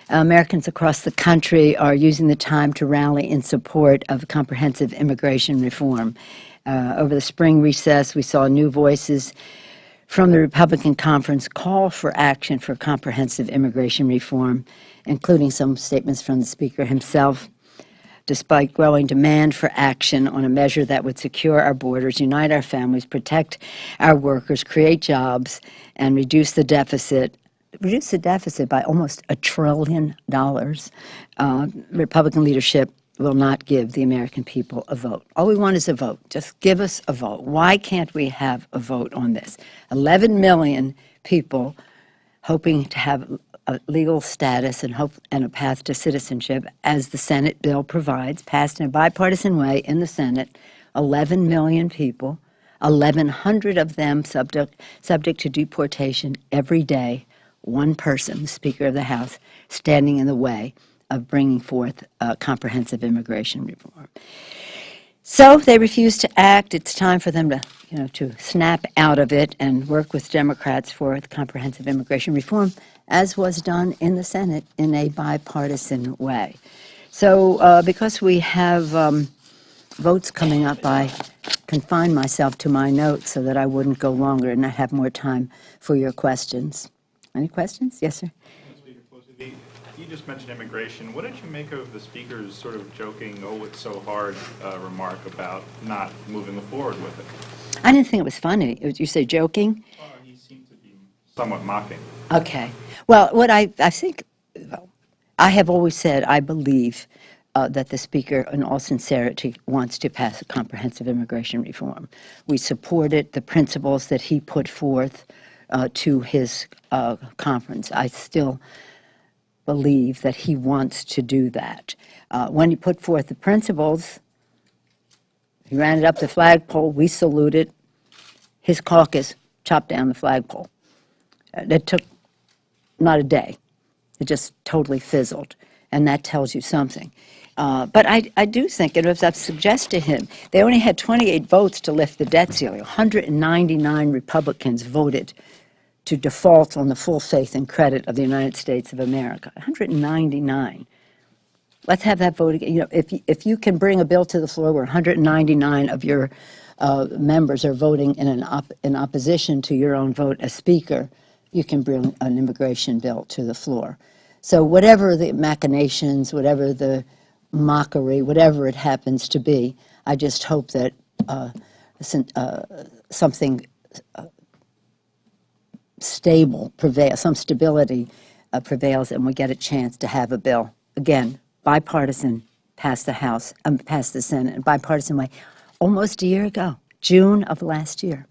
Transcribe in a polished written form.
Americans across the country are using the time to rally in support of comprehensive immigration reform. Over the spring recess, we saw new voices from the Republican conference call for action for comprehensive immigration reform, including some statements from the Speaker himself. Despite growing demand for action on a measure that would secure our borders, unite our families, protect our workers, create jobs, and reduce the deficit by almost $1 trillion, Republican leadership will not give the American people a vote. All we want is a vote. Just give us a vote. Why can't we have a vote on this? 11 million people hoping to have a legal status and hope and a path to citizenship, as the Senate bill provides, passed in a bipartisan way in the Senate. 11 million people, 1,100 of them subject to deportation every day. One person, the Speaker of the House, standing in the way of bringing forth comprehensive immigration reform. So they refuse to act. It's time for them to snap out of it and work with Democrats for comprehensive immigration reform, as was done in the Senate in a bipartisan way. So because we have votes coming up, I confined myself to my notes so that I wouldn't go longer and not have more time for your questions. Any questions? Yes, sir. Speaker Pelosi, you just mentioned immigration. What did you make of the Speaker's sort of joking, "oh, it's so hard" remark about not moving forward with it? I didn't think it was funny. You say joking? Well, he seemed to be somewhat mocking. Okay. Well, what I think, I have always said I believe that the Speaker, in all sincerity, wants to pass a comprehensive immigration reform. We supported the principles that he put forth to his conference. I still believe that he wants to do that. When he put forth the principles, he ran it up the flagpole, we saluted. His caucus chopped down the flagpole. That took not a day. It just totally fizzled, and that tells you something. But I do think, and as I've suggested to him, they only had 28 votes to lift the debt ceiling. 199 Republicans voted to default on the full faith and credit of the United States of America. 199. Let's have that vote again. If you can bring a bill to the floor where 199 of your members are voting in opposition to your own vote as Speaker, you can bring an immigration bill to the floor. So whatever the machinations, whatever the mockery, whatever it happens to be, I just hope that something stable prevails, some stability prevails, and we get a chance to have a bill, again, bipartisan, pass the House, pass the Senate, in a bipartisan way, almost a year ago, June of last year.